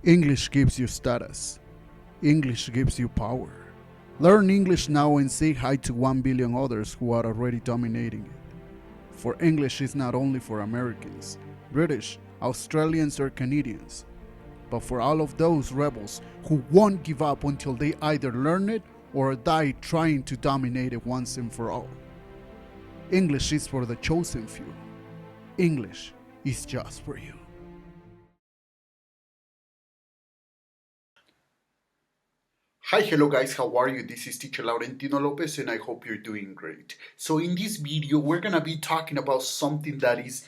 English gives you status. English gives you power. Learn English now and say hi to 1 billion others who are already dominating it. For English is not only for Americans, British, Australians, or Canadians, but for all of those rebels who won't give up until they either learn it or die trying to dominate it once and for all. English is for the chosen few. English is just for you. Hi, hello guys, how are you? This is teacher Laurentino.lopez and I hope you're doing great. So in this video, we're gonna be talking about something that is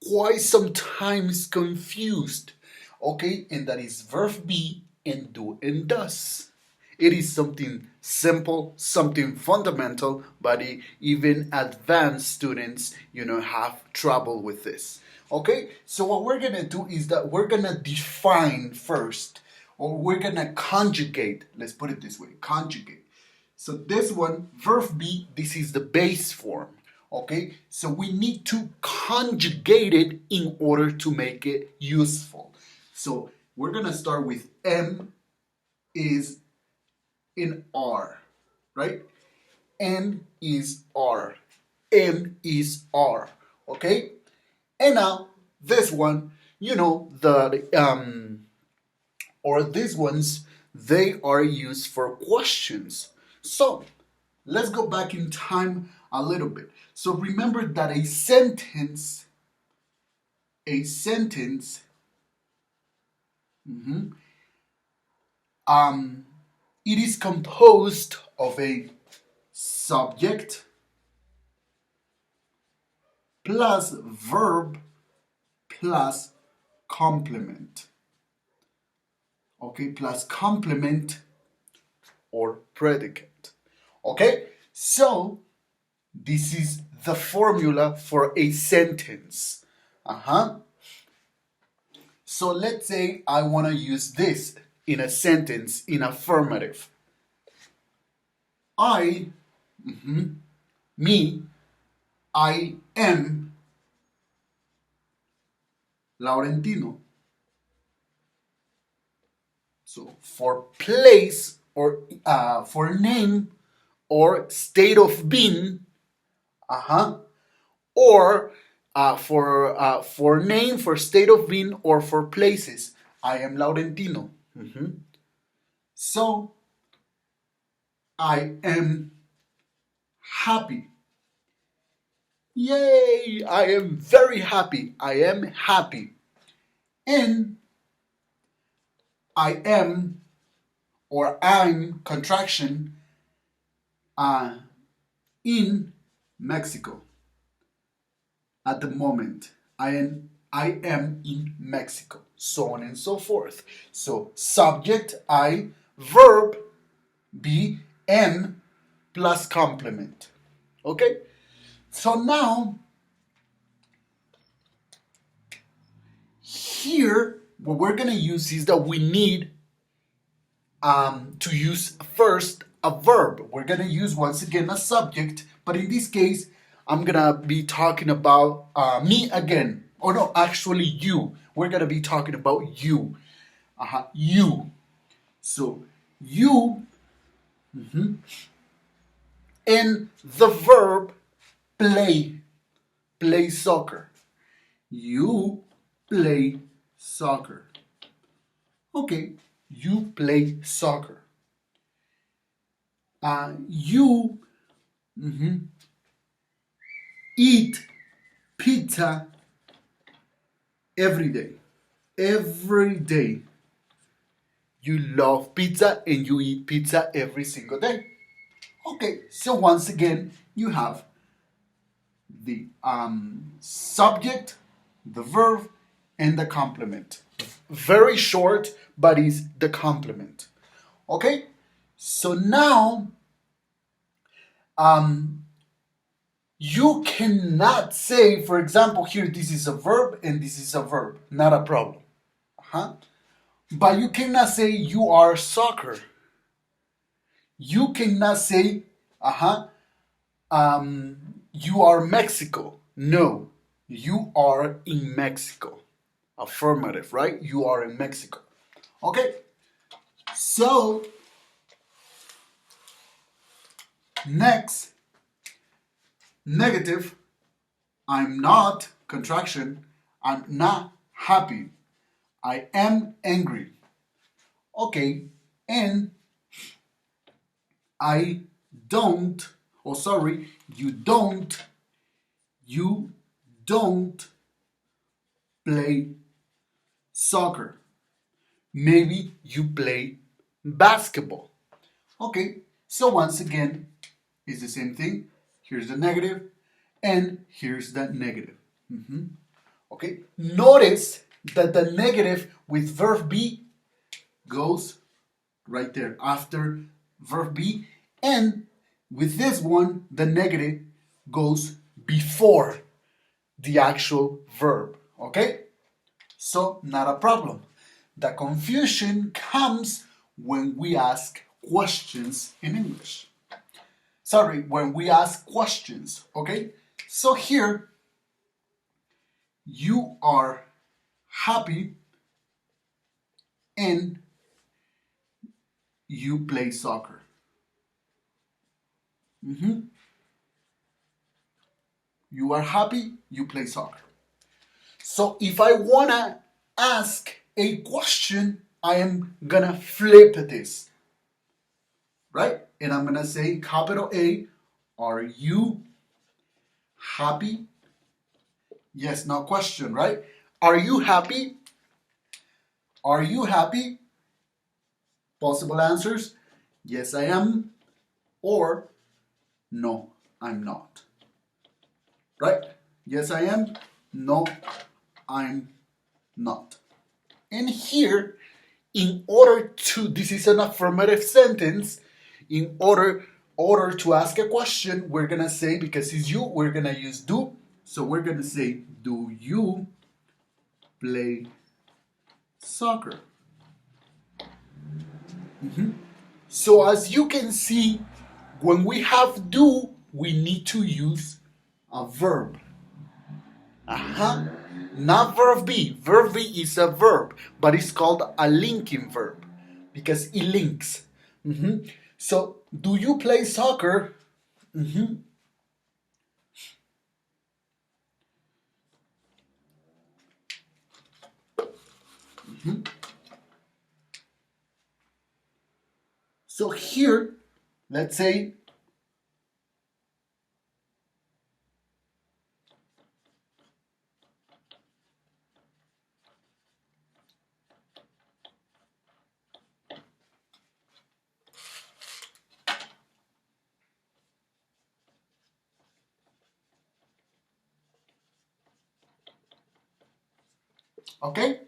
quite sometimes confused, okay? And that is verb be and do and does. It is something simple, something fundamental, but even advanced students, have trouble with this. Okay, so what we're gonna do is that we're gonna define first, or we're gonna conjugate. Let's put it this way: conjugate. So this one, verb be, this is the base form. Okay, so we need to conjugate it in order to make it useful. So we're gonna start with M is in R, right? N is R. M is R. Okay? And now this one, these ones, they are used for questions. So let's go back in time a little bit. So remember that a sentence, it is composed of a subject plus verb plus complement. Okay, plus complement or predicate. Okay, so this is the formula for a sentence. So let's say I want to use this in a sentence in affirmative. I am Laurentino. So for place or for name or state of being, or for name, for state of being, or for places, I am Laurentino. So I am happy. Yay! I am very happy. I am happy. And I am, or I'm, contraction, in Mexico. At the moment, I am in Mexico. So on and so forth. So subject, I, verb, be, am, plus complement. Okay? So now, here, what we're going to use is that we need to use first a verb. We're going to use once again a subject, but in this case, I'm going to be talking about me again. Or no, actually you. We're going to be talking about you. You. So, you, and the verb play soccer. You play soccer. Okay, you play soccer. You eat pizza every day. Every day. You love pizza and you eat pizza every single day. Okay, so once again, you have the subject, the verb, and the complement. Very short, but is the complement. Okay, so now you cannot say, for example, here this is a verb and this is a verb. Not a problem. But you cannot say you are soccer. You cannot say, you are Mexico. No, you are in Mexico. Affirmative, right? You are in Mexico. Okay, so next, negative, I'm not, contraction, I'm not happy. I am angry. Okay, and I don't, oh sorry, you don't play soccer. Maybe you play basketball. Okay, so once again, it's the same thing. Here's the negative, and here's the negative. Okay, notice that the negative with verb be goes right there after verb be, and with this one, the negative goes before the actual verb. Okay, so not a problem. The confusion comes when we ask questions in English. Sorry, when we ask questions, okay? So here, you are happy and you play soccer. You are happy, you play soccer. So if I wanna ask a question, I am gonna flip this, right? And I'm gonna say capital A, are you happy? Yes, no question, right? Are you happy? Are you happy? Possible answers, yes, I am, or no, I'm not. Right? Yes, I am, no, I'm not. And here, in order to, this is an affirmative sentence, in order to ask a question, we're gonna say, because it's you, we're gonna use do. So we're gonna say, do you play soccer? So as you can see, when we have do, we need to use a verb. Not verb be. Verb be is a verb, but it's called a linking verb because it links. So, do you play soccer? So here, let's say, okay?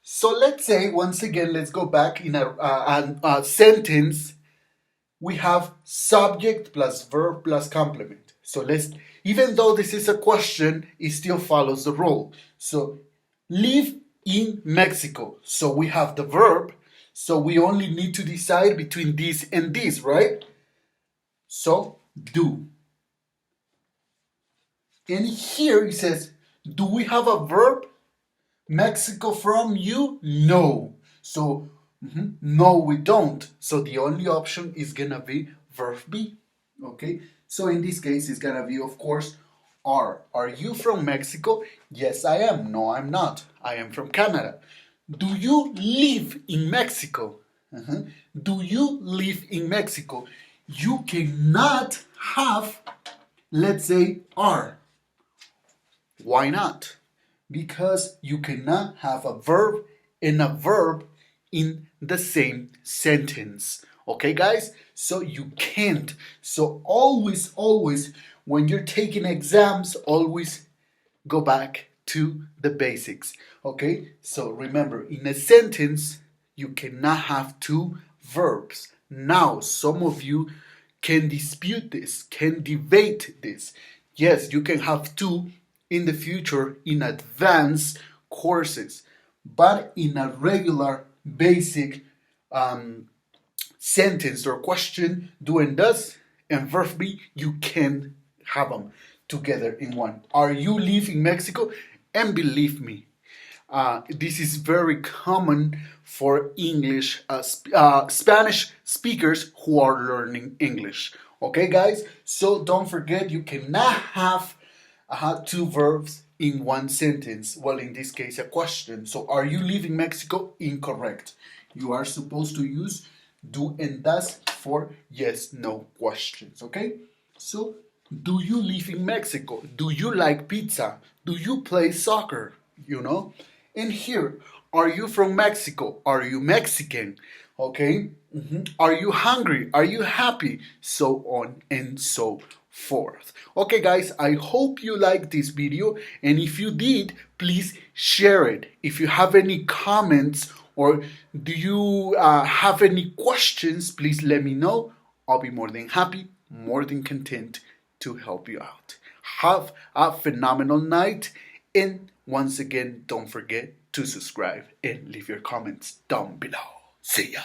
So let's say, once again, let's go back in a sentence. We have subject plus verb plus complement. So let's, even though this is a question, it still follows the rule. So live in Mexico. So we have the verb. So we only need to decide between this and this, right? So do. And here it says, do we have a verb? Mexico from you? No. So, no, we don't. So the only option is gonna be verb be. Okay? So in this case, it's gonna be, of course, are. Are you from Mexico? Yes, I am. No, I'm not. I am from Canada. Do you live in Mexico? Do you live in Mexico? You cannot have, let's say, are. Why not? Because you cannot have a verb and a verb in the same sentence. Okay, guys? So you can't. So always, when you're taking exams, always go back to the basics. Okay? So remember, in a sentence, you cannot have two verbs. Now, some of you can dispute this, can debate this. Yes, you can have two in the future in advanced courses, but in a regular basic sentence or question, do and does and verb be, you can have them together in one. Are you live in Mexico? And believe me, This is very common for Spanish speakers who are learning English. Okay, guys? So don't forget, you cannot have two verbs in one sentence. Well, in this case, a question. So, are you leaving Mexico? Incorrect. You are supposed to use do and does for yes, no questions. Okay? So, do you live in Mexico? Do you like pizza? Do you play soccer? You know? And here, are you from Mexico? Are you Mexican? Okay? Are you hungry? Are you happy? So on and so forth. Okay, guys, I hope you liked this video. And if you did, please share it. If you have any comments or do you have any questions, please let me know. I'll be more than happy, more than content to help you out. Have a phenomenal night. And once again, don't forget to subscribe and leave your comments down below. See ya.